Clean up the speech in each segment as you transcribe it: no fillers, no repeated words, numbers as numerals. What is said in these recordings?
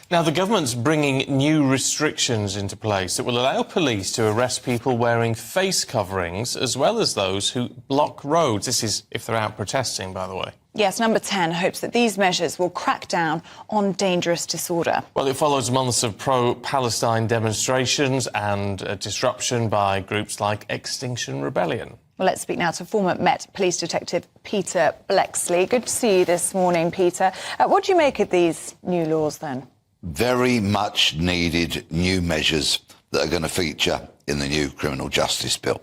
Now, the government's bringing new restrictions into place that will allow police to arrest people wearing face coverings, as well as those who block roads. This is if they're out protesting, by the way. Yes, Number 10 hopes that these measures will crack down on dangerous disorder. Well, it follows months of pro-Palestine demonstrations and disruption by groups like Extinction Rebellion. Well, let's speak now to former Met Police Detective Peter Bleksley. Good to see you this morning, Peter. What do you make of these new laws, then? Very much needed new measures that are going to feature in the new criminal justice bill.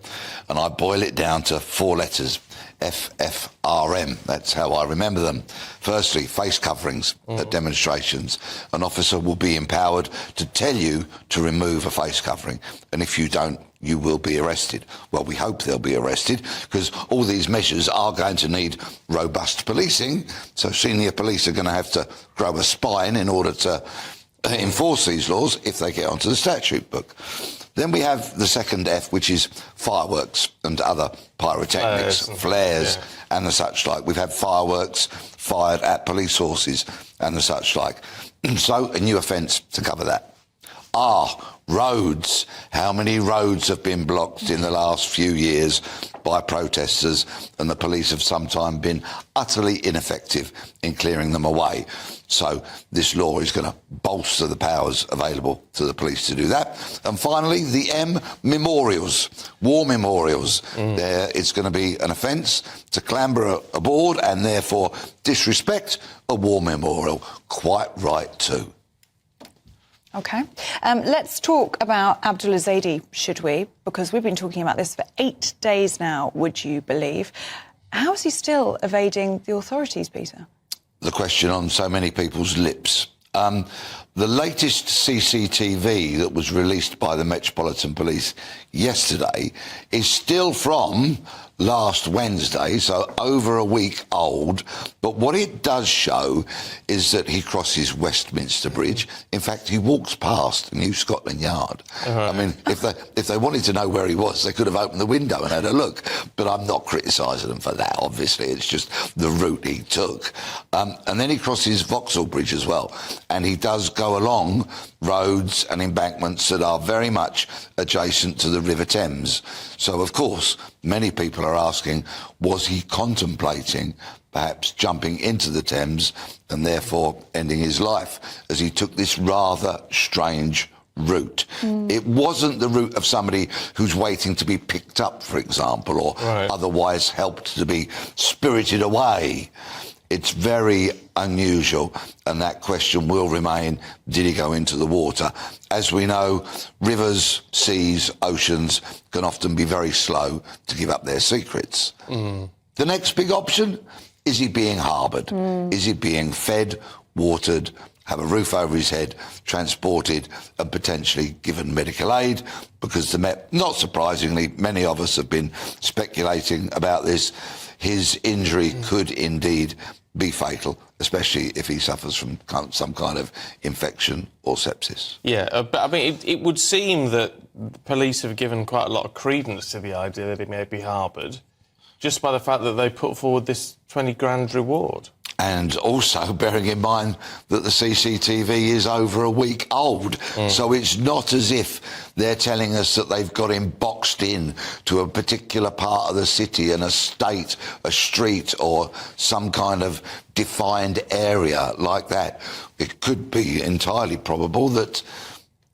And I boil it down to 4 letters, FFRM. That's how I remember them. Firstly, face coverings at demonstrations. An officer will be empowered to tell you to remove a face covering. And if you don't, you will be arrested. Well, we hope they'll be arrested, because all these measures are going to need robust policing. So senior police are going to have to grow a spine in order to enforce these laws if they get onto the statute book. Then we have the second F, which is fireworks and other pyrotechnics, flares and the such like. We've had fireworks fired at police horses and the such like. So a new offence to cover that. Roads. How many roads have been blocked in the last few years by protesters, and the police have sometimes been utterly ineffective in clearing them away. So this law is going to bolster the powers available to the police to do that. And finally, the M, memorials, war memorials. It's going to be an offence to clamber aboard and therefore disrespect a war memorial. Quite right too. OK. Let's talk about Abdullah Zaidi, should we? Because we've been talking about this for 8 days now, would you believe? How is he still evading the authorities, Peter? The question on so many people's lips. The latest CCTV that was released by the Metropolitan Police yesterday is still from last Wednesday, so over a week old. But what it does show is that he crosses Westminster Bridge. In fact, he walks past New Scotland Yard. I mean, if they wanted to know where he was, they could have opened the window and had a look. But I'm not criticising them for that, obviously. It's just the route he took. And then he crosses Vauxhall Bridge as well. And he does go along roads and embankments that are very much adjacent to the River Thames. So, of course, many people are asking, was he contemplating perhaps jumping into the Thames and therefore ending his life as he took this rather strange route? It wasn't the route of somebody who's waiting to be picked up, for example, or otherwise helped to be spirited away. It's very unusual, and that question will remain, did he go into the water? As we know, rivers, seas, oceans can often be very slow to give up their secrets. The next big option, is he being harboured? Is he being fed, watered, have a roof over his head, transported and potentially given medical aid? Because the Met, not surprisingly, many of us have been speculating about this. His injury could indeed be fatal, especially if he suffers from some kind of infection or sepsis. Yeah, but I mean, it would seem that the police have given quite a lot of credence to the idea that he may be harboured, just by the fact that they put forward this 20 grand reward. And also bearing in mind that the CCTV is over a week old. So it's not as if they're telling us that they've got him boxed in to a particular part of the city, an estate, a street, or some kind of defined area like that. It could be entirely probable that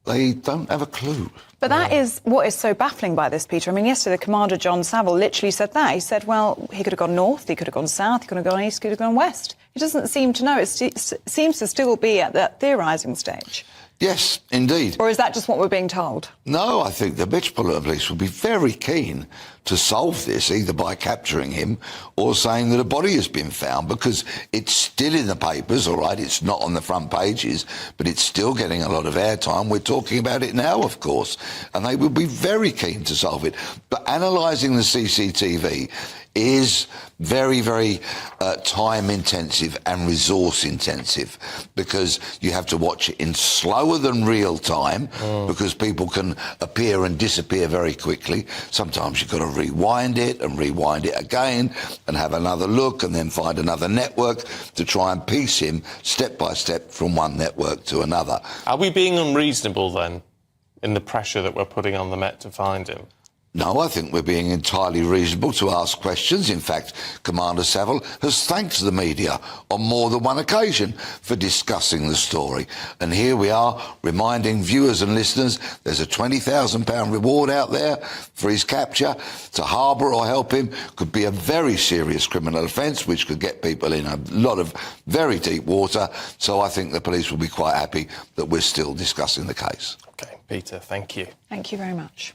they don't have a clue. But that is what is so baffling by this, Peter. I mean, yesterday, Commander John Saville literally said that. He said, well, he could have gone north, he could have gone south, he could have gone east, he could have gone west. He doesn't seem to know. It seems to still be at that theorising stage. Yes, indeed. Or is that just what we're being told? No, I think the Metropolitan Police will be very keen to solve this, either by capturing him or saying that a body has been found, because it's still in the papers, all right, it's not on the front pages, but it's still getting a lot of airtime. We're talking about it now, of course, and they will be very keen to solve it. But analysing the CCTV, is very, very time intensive and resource intensive, because you have to watch it in slower than real time, because people can appear and disappear very quickly. Sometimes you've got to rewind it again and have another look and then find another network to try and piece him step by step from one network to another. Are we being unreasonable then in the pressure that we're putting on the Met to find him? No, I think we're being entirely reasonable to ask questions. In fact, Commander Savile has thanked the media on more than one occasion for discussing the story. And here we are reminding viewers and listeners there's a £20,000 reward out there for his capture. To harbour or help him could be a very serious criminal offence, which could get people in a lot of very deep water. So I think the police will be quite happy that we're still discussing the case. OK, Peter, thank you. Thank you very much.